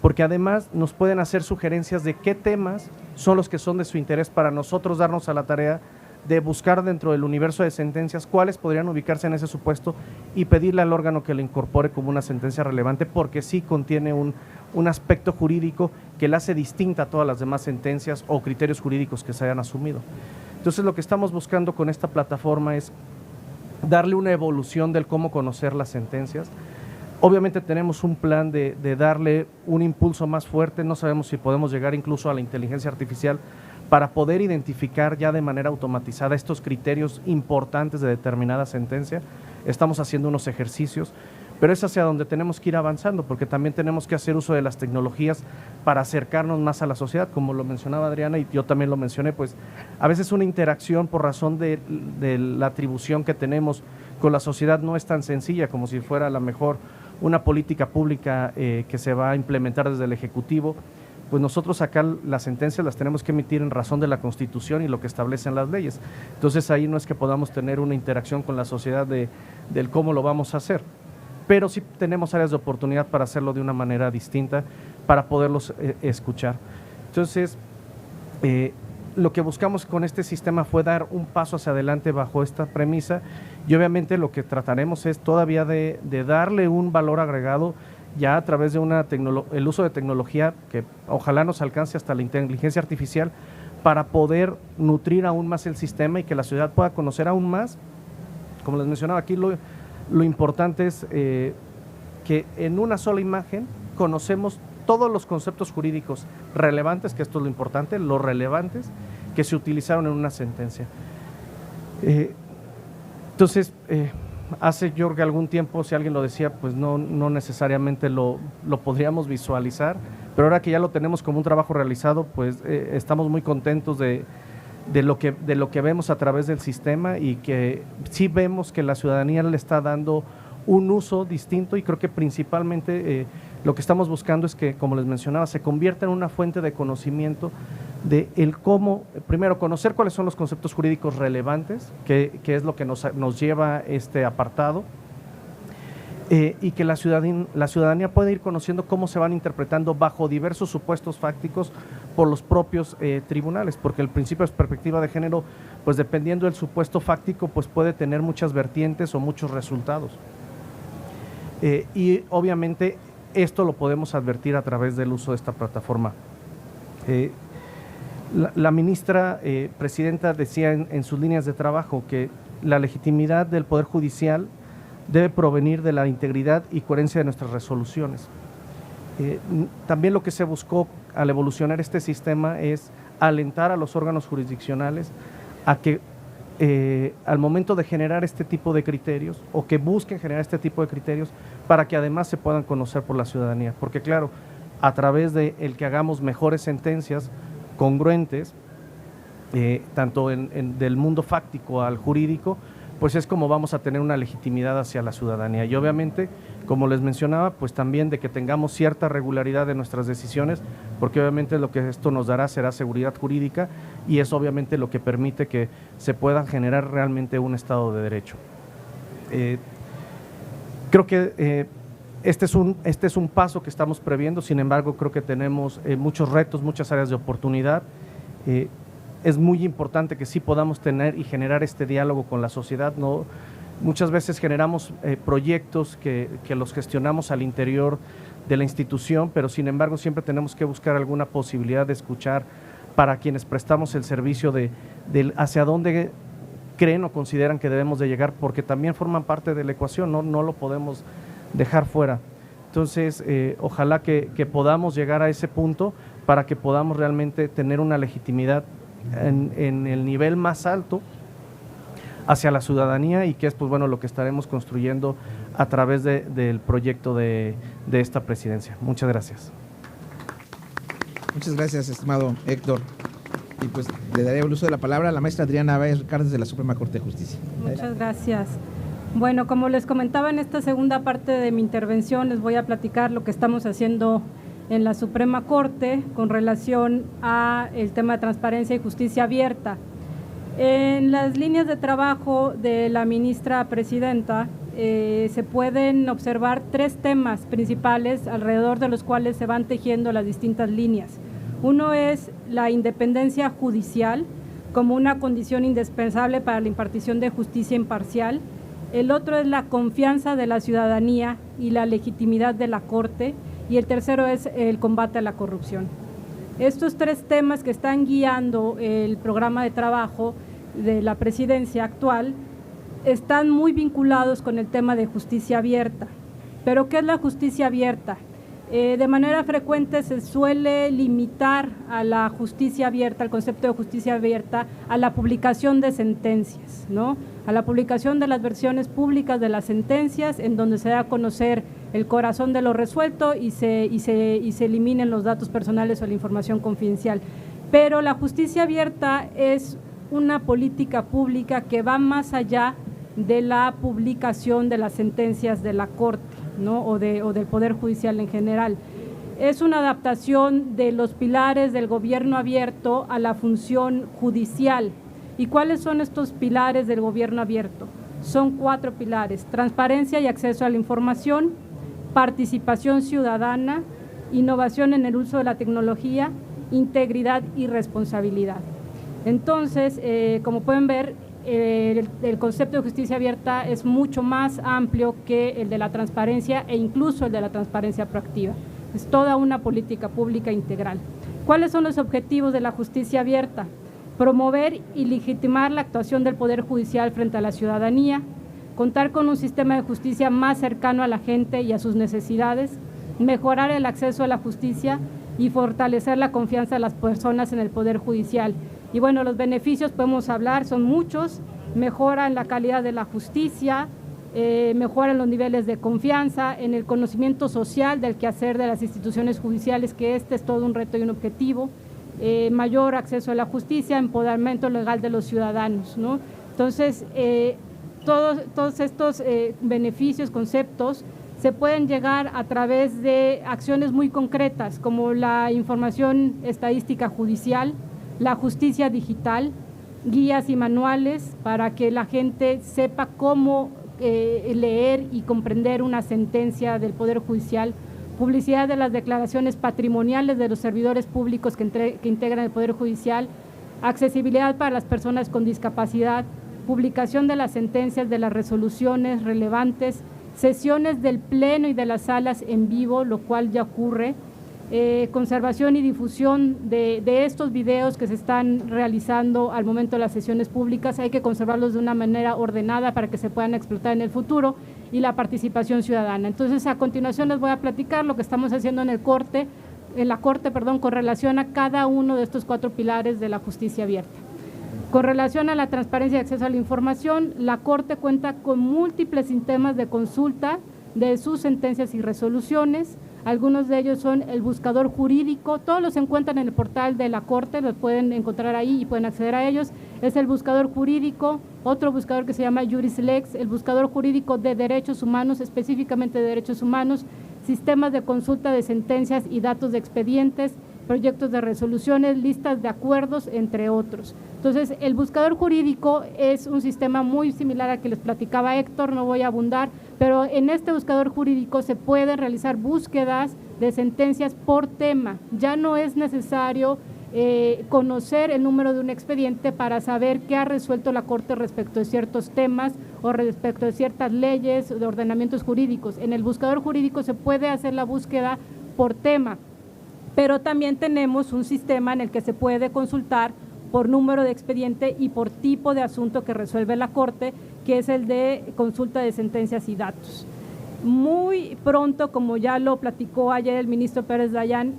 porque además nos pueden hacer sugerencias de qué temas son los que son de su interés para nosotros darnos a la tarea de buscar dentro del universo de sentencias cuáles podrían ubicarse en ese supuesto y pedirle al órgano que lo incorpore como una sentencia relevante, porque sí contiene un aspecto jurídico que la hace distinta a todas las demás sentencias o criterios jurídicos que se hayan asumido. Entonces, lo que estamos buscando con esta plataforma es darle una evolución del cómo conocer las sentencias. Obviamente tenemos un plan de darle un impulso más fuerte, no sabemos si podemos llegar incluso a la inteligencia artificial para poder identificar ya de manera automatizada estos criterios importantes de determinada sentencia. Estamos haciendo unos ejercicios, pero es hacia donde tenemos que ir avanzando, porque también tenemos que hacer uso de las tecnologías para acercarnos más a la sociedad, como lo mencionaba Adriana y yo también lo mencioné, pues a veces una interacción por razón de la atribución que tenemos con la sociedad no es tan sencilla como si fuera a lo mejor una política pública que se va a implementar desde el Ejecutivo. Pues nosotros acá las sentencias las tenemos que emitir en razón de la Constitución y lo que establecen las leyes. Entonces ahí no es que podamos tener una interacción con la sociedad del cómo lo vamos a hacer, pero sí tenemos áreas de oportunidad para hacerlo de una manera distinta, para poderlos escuchar. Entonces, lo que buscamos con este sistema fue dar un paso hacia adelante bajo esta premisa, y obviamente lo que trataremos es todavía de darle un valor agregado ya a través de el uso de tecnología que ojalá nos alcance hasta la inteligencia artificial, para poder nutrir aún más el sistema y que la ciudad pueda conocer aún más. Como les mencionaba aquí, lo importante es que en una sola imagen conocemos todos los conceptos jurídicos relevantes, que esto es lo importante, los relevantes que se utilizaron en una sentencia. Entonces, hace yo creo que algún tiempo, si alguien lo decía, pues no necesariamente lo podríamos visualizar, pero ahora que ya lo tenemos como un trabajo realizado, pues estamos muy contentos de lo que vemos a través del sistema, y que sí vemos que la ciudadanía le está dando un uso distinto, y creo que principalmente lo que estamos buscando es que, como les mencionaba, se convierta en una fuente de conocimiento de el cómo, primero, conocer cuáles son los conceptos jurídicos relevantes, que es lo que nos lleva este apartado, y que la ciudadanía puede ir conociendo cómo se van interpretando bajo diversos supuestos fácticos por los propios tribunales, porque el principio de perspectiva de género, pues dependiendo del supuesto fáctico, pues puede tener muchas vertientes o muchos resultados. Y obviamente esto lo podemos advertir a través del uso de esta plataforma. La ministra presidenta decía en sus líneas de trabajo que la legitimidad del Poder Judicial debe provenir de la integridad y coherencia de nuestras resoluciones. También lo que se buscó al evolucionar este sistema es alentar a los órganos jurisdiccionales a que al momento de generar este tipo de criterios, o que busquen generar este tipo de criterios, para que además se puedan conocer por la ciudadanía, porque claro, a través de el que hagamos mejores sentencias congruentes, tanto del mundo fáctico al jurídico, pues es como vamos a tener una legitimidad hacia la ciudadanía. Y obviamente, como les mencionaba, pues también de que tengamos cierta regularidad de nuestras decisiones, porque obviamente lo que esto nos dará será seguridad jurídica, y es obviamente lo que permite que se pueda generar realmente un Estado de Derecho. Creo que este es un paso que estamos previendo. Sin embargo, creo que tenemos muchos retos, muchas áreas de oportunidad. Es muy importante que sí podamos tener y generar este diálogo con la sociedad, ¿no? Muchas veces generamos proyectos que los gestionamos al interior de la institución, pero sin embargo siempre tenemos que buscar alguna posibilidad de escuchar para quienes prestamos el servicio de hacia dónde creen o consideran que debemos de llegar, porque también forman parte de la ecuación, no lo podemos dejar fuera. Entonces, ojalá que podamos llegar a ese punto para que podamos realmente tener una legitimidad en el nivel más alto hacia la ciudadanía, y que es pues bueno lo que estaremos construyendo a través del proyecto de esta presidencia. Muchas gracias. Muchas gracias, estimado Héctor. Y pues le daré el uso de la palabra a la maestra Adriana Báez Ricardes de la Suprema Corte de Justicia. Muchas gracias. Bueno, como les comentaba en esta segunda parte de mi intervención, les voy a platicar lo que estamos haciendo en la Suprema Corte con relación a el tema de transparencia y justicia abierta. En las líneas de trabajo de la ministra presidenta se pueden observar 3 temas principales alrededor de los cuales se van tejiendo las distintas líneas. Uno es la independencia judicial como una condición indispensable para la impartición de justicia imparcial. El otro es la confianza de la ciudadanía y la legitimidad de la Corte. Y el tercero es el combate a la corrupción. Estos 3 temas que están guiando el programa de trabajo de la presidencia actual están muy vinculados con el tema de justicia abierta. ¿Pero qué es la justicia abierta? De manera frecuente se suele limitar a la justicia abierta, al concepto de justicia abierta, a la publicación de sentencias, ¿no? A la publicación de las versiones públicas de las sentencias, en donde se da a conocer el corazón de lo resuelto y se eliminen los datos personales o la información confidencial. Pero la justicia abierta es una política pública que va más allá de la publicación de las sentencias de la Corte, ¿no? o del Poder Judicial en general. Es una adaptación de los pilares del gobierno abierto a la función judicial. ¿Y cuáles son estos pilares del gobierno abierto? Son 4 pilares: transparencia y acceso a la información, participación ciudadana, innovación en el uso de la tecnología, integridad y responsabilidad. Entonces, como pueden ver, el concepto de justicia abierta es mucho más amplio que el de la transparencia e incluso el de la transparencia proactiva. Es toda una política pública integral. ¿Cuáles son los objetivos de la justicia abierta? Promover y legitimar la actuación del Poder Judicial frente a la ciudadanía, contar con un sistema de justicia más cercano a la gente y a sus necesidades, mejorar el acceso a la justicia y fortalecer la confianza de las personas en el Poder Judicial. Y bueno, los beneficios podemos hablar, son muchos: mejora en la calidad de la justicia, mejora en los niveles de confianza, en el conocimiento social del quehacer de las instituciones judiciales, que este es todo un reto y un objetivo, mayor acceso a la justicia, empoderamiento legal de los ciudadanos, ¿no? Entonces, todos estos beneficios, conceptos, se pueden llegar a través de acciones muy concretas, como la información estadística judicial, la justicia digital, guías y manuales para que la gente sepa cómo leer y comprender una sentencia del Poder Judicial, publicidad de las declaraciones patrimoniales de los servidores públicos que integran el Poder Judicial, accesibilidad para las personas con discapacidad, publicación de las sentencias, de las resoluciones relevantes, sesiones del Pleno y de las salas en vivo, lo cual ya ocurre, conservación y difusión de estos videos que se están realizando al momento de las sesiones públicas. Hay que conservarlos de una manera ordenada para que se puedan explotar en el futuro, y la participación ciudadana. Entonces, a continuación les voy a platicar lo que estamos haciendo en la Corte, con relación a cada uno de estos 4 pilares de la justicia abierta. Con relación a la transparencia y acceso a la información, la Corte cuenta con múltiples sistemas de consulta de sus sentencias y resoluciones. Algunos de ellos son el buscador jurídico, todos los se encuentran en el portal de la Corte, los pueden encontrar ahí y pueden acceder a ellos. Es el buscador jurídico, otro buscador que se llama JurisLex, el buscador jurídico de derechos humanos, específicamente de derechos humanos, sistemas de consulta de sentencias y datos de expedientes, proyectos de resoluciones, listas de acuerdos, entre otros. Entonces, el buscador jurídico es un sistema muy similar al que les platicaba Héctor, no voy a abundar, pero en este buscador jurídico se pueden realizar búsquedas de sentencias por tema. Ya no es necesario conocer el número de un expediente para saber qué ha resuelto la Corte respecto de ciertos temas o respecto de ciertas leyes o de ordenamientos jurídicos. En el buscador jurídico se puede hacer la búsqueda por tema, pero también tenemos un sistema en el que se puede consultar por número de expediente y por tipo de asunto que resuelve la Corte, que es el de consulta de sentencias y datos. Muy pronto, como ya lo platicó ayer el ministro Pérez Dayán,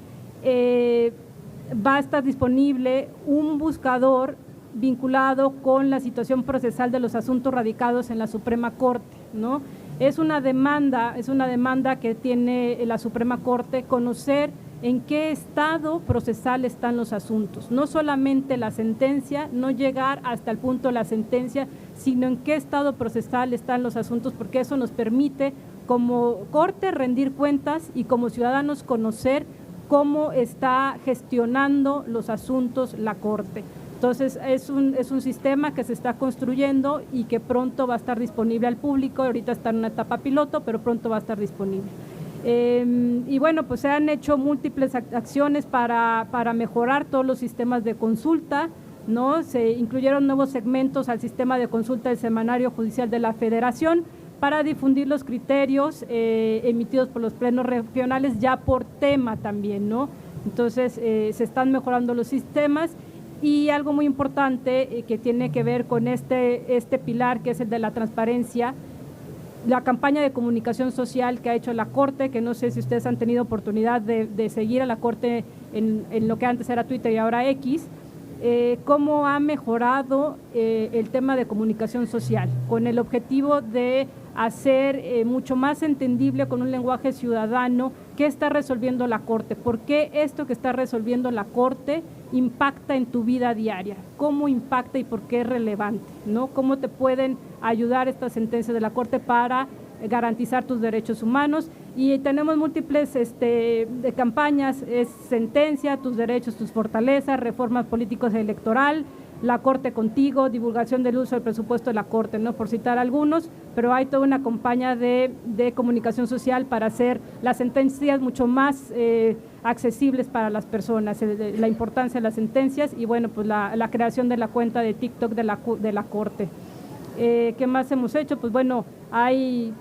va a estar disponible un buscador vinculado con la situación procesal de los asuntos radicados en la Suprema Corte, ¿no? Es una demanda que tiene la Suprema Corte, conocer en qué estado procesal están los asuntos, no solamente la sentencia, no llegar hasta el punto de la sentencia, sino en qué estado procesal están los asuntos, porque eso nos permite como Corte rendir cuentas y como ciudadanos conocer cómo está gestionando los asuntos la Corte. Entonces es un sistema que se está construyendo y que pronto va a estar disponible al público. Ahorita está en una etapa piloto, pero pronto va a estar disponible. Y bueno, pues se han hecho múltiples acciones para mejorar todos los sistemas de consulta, ¿no? Se incluyeron nuevos segmentos al sistema de consulta del Semanario Judicial de la Federación para difundir los criterios emitidos por los plenos regionales ya por tema también, ¿no? Entonces se están mejorando los sistemas. Y algo muy importante que tiene que ver con este pilar, que es el de la transparencia, la campaña de comunicación social que ha hecho la Corte, que no sé si ustedes han tenido oportunidad de seguir a la Corte en lo que antes era Twitter y ahora X, cómo ha mejorado el tema de comunicación social, con el objetivo de hacer mucho más entendible con un lenguaje ciudadano qué está resolviendo la Corte, por qué esto que está resolviendo la Corte impacta en tu vida diaria, cómo impacta y por qué es relevante, ¿no? Cómo te pueden ayudar estas sentencias de la Corte para garantizar tus derechos humanos. Y tenemos múltiples de campañas, es sentencia, tus derechos, tus fortalezas, reformas políticos y electoral, la Corte contigo, divulgación del uso del presupuesto de la Corte, ¿no? Por citar algunos, pero hay toda una campaña de comunicación social para hacer las sentencias mucho más accesibles para las personas, la importancia de las sentencias y bueno, pues la creación de la cuenta de TikTok de la Corte. ¿Qué más hemos hecho? Pues bueno, hay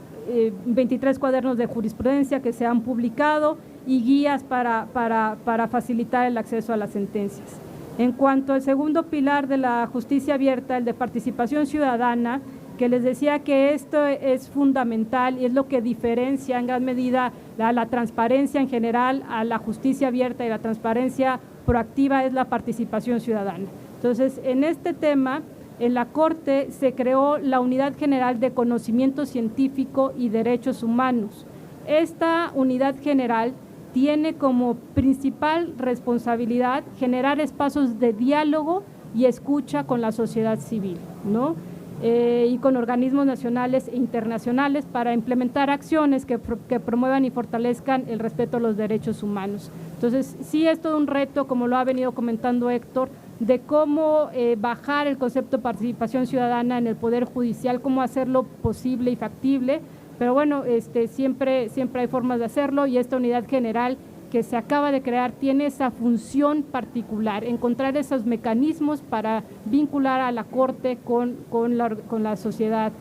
23 cuadernos de jurisprudencia que se han publicado y guías para facilitar el acceso a las sentencias. En cuanto al segundo pilar de la justicia abierta, el de participación ciudadana, que les decía que esto es fundamental y es lo que diferencia en gran medida la transparencia en general a la justicia abierta, y la transparencia proactiva es la participación ciudadana. Entonces, en este tema, en la Corte se creó la Unidad General de Conocimiento Científico y Derechos Humanos. Esta unidad general tiene como principal responsabilidad generar espacios de diálogo y escucha con la sociedad civil, ¿no? Y con organismos nacionales e internacionales para implementar acciones que promuevan y fortalezcan el respeto a los derechos humanos. Entonces, sí es todo un reto, como lo ha venido comentando Héctor, de cómo bajar el concepto de participación ciudadana en el Poder Judicial, cómo hacerlo posible y factible, pero bueno, siempre hay formas de hacerlo, y esta unidad general que se acaba de crear tiene esa función particular, encontrar esos mecanismos para vincular a la Corte con la sociedad.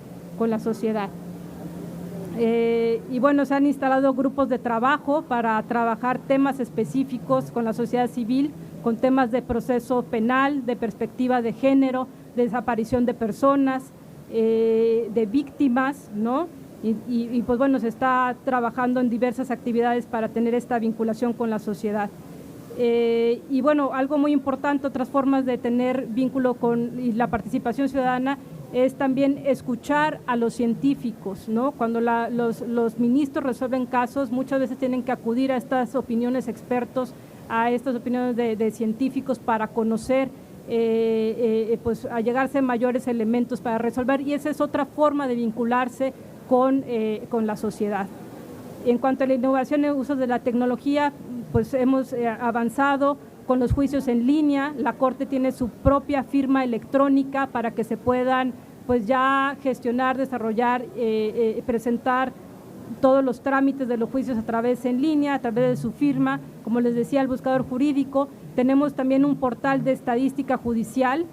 Y bueno, se han instalado grupos de trabajo para trabajar temas específicos con la sociedad civil, con temas de proceso penal, de perspectiva de género, de desaparición de personas, de víctimas, ¿no? Y pues bueno, se está trabajando en diversas actividades para tener esta vinculación con la sociedad. Y bueno, algo muy importante, otras formas de tener vínculo con la participación ciudadana es también escuchar a los científicos, ¿no? Cuando los ministros resuelven casos, muchas veces tienen que acudir a estas opiniones expertos, a estas opiniones de científicos para conocer, pues a llegarse a mayores elementos para resolver, y esa es otra forma de vincularse con la sociedad. En cuanto a la innovación en usos de la tecnología, pues hemos avanzado con los juicios en línea. La Corte tiene su propia firma electrónica para que se puedan pues ya gestionar, desarrollar, presentar todos los trámites de los juicios a través en línea, a través de su firma. Como les decía, el buscador jurídico. Tenemos también un portal de estadística judicial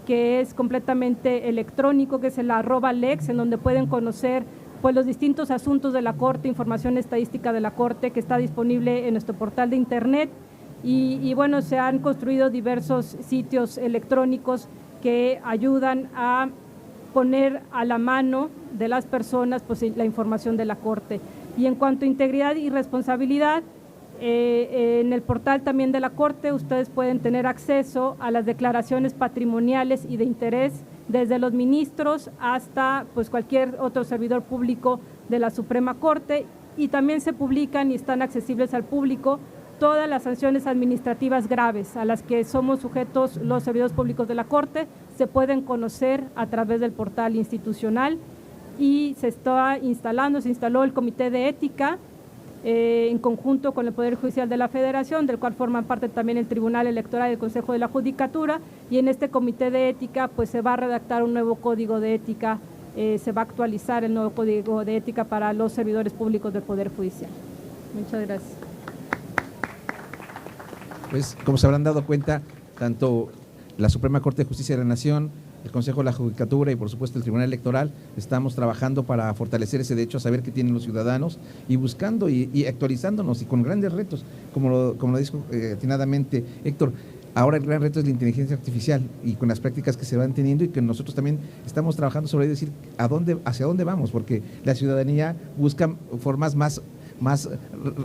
que es completamente electrónico, que es el @lex, en donde pueden conocer pues los distintos asuntos de la Corte, información estadística de la Corte, que está disponible en nuestro portal de internet. Y bueno, se han construido diversos sitios electrónicos que ayudan a poner a la mano de las personas pues la información de la Corte. Y en cuanto a integridad y responsabilidad, en el portal también de la Corte ustedes pueden tener acceso a las declaraciones patrimoniales y de interés desde los ministros hasta pues cualquier otro servidor público de la Suprema Corte, y también se publican y están accesibles al público todas las sanciones administrativas graves a las que somos sujetos los servidores públicos de la Corte. Se pueden conocer a través del portal institucional, y se instaló el Comité de Ética en conjunto con el Poder Judicial de la Federación, del cual forman parte también el Tribunal Electoral y el Consejo de la Judicatura, y en este comité de ética pues se va a redactar un nuevo código de ética, se va a actualizar el nuevo código de ética para los servidores públicos del Poder Judicial. Muchas gracias. Pues como se habrán dado cuenta, tanto la Suprema Corte de Justicia de la Nación, el Consejo de la Judicatura y por supuesto el Tribunal Electoral, estamos trabajando para fortalecer ese derecho a saber qué tienen los ciudadanos y buscando y actualizándonos y con grandes retos, como lo dijo atinadamente Héctor. Ahora el gran reto es la inteligencia artificial y con las prácticas que se van teniendo y que nosotros también estamos trabajando sobre ello, decir hacia dónde vamos, porque la ciudadanía busca formas más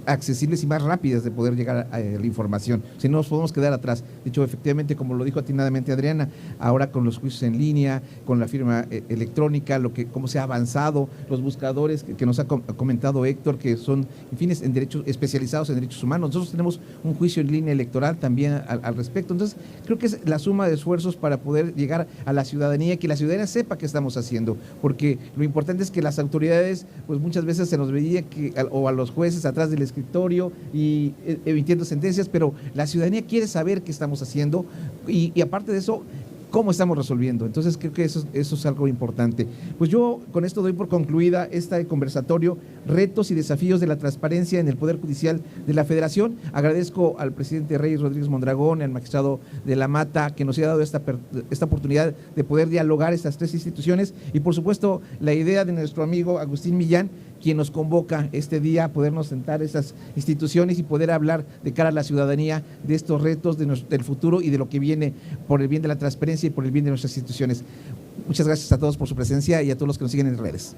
accesibles y más rápidas de poder llegar a la información. Si no nos podemos quedar atrás. De hecho, efectivamente, como lo dijo atinadamente Adriana, ahora con los juicios en línea, con la firma electrónica, cómo se ha avanzado, los buscadores que nos ha comentado Héctor, que son, en fin, en derechos especializados en derechos humanos. Nosotros tenemos un juicio en línea electoral también al respecto. Entonces, creo que es la suma de esfuerzos para poder llegar a la ciudadanía, que la ciudadanía sepa qué estamos haciendo, porque lo importante es que las autoridades, pues muchas veces se nos veía o a los jueces atrás del escritorio y emitiendo sentencias, pero la ciudadanía quiere saber qué estamos haciendo y aparte de eso, cómo estamos resolviendo. Entonces creo que eso es algo importante. Pues yo con esto doy por concluida este conversatorio, retos y desafíos de la transparencia en el Poder Judicial de la Federación. Agradezco al presidente Reyes Rodríguez Mondragón, al magistrado de la Mata, que nos haya dado esta oportunidad de poder dialogar estas tres instituciones y por supuesto la idea de nuestro amigo Agustín Millán, quien nos convoca este día a podernos sentar esas instituciones y poder hablar de cara a la ciudadanía de estos retos del futuro y de lo que viene por el bien de la transparencia y por el bien de nuestras instituciones. Muchas gracias a todos por su presencia y a todos los que nos siguen en redes.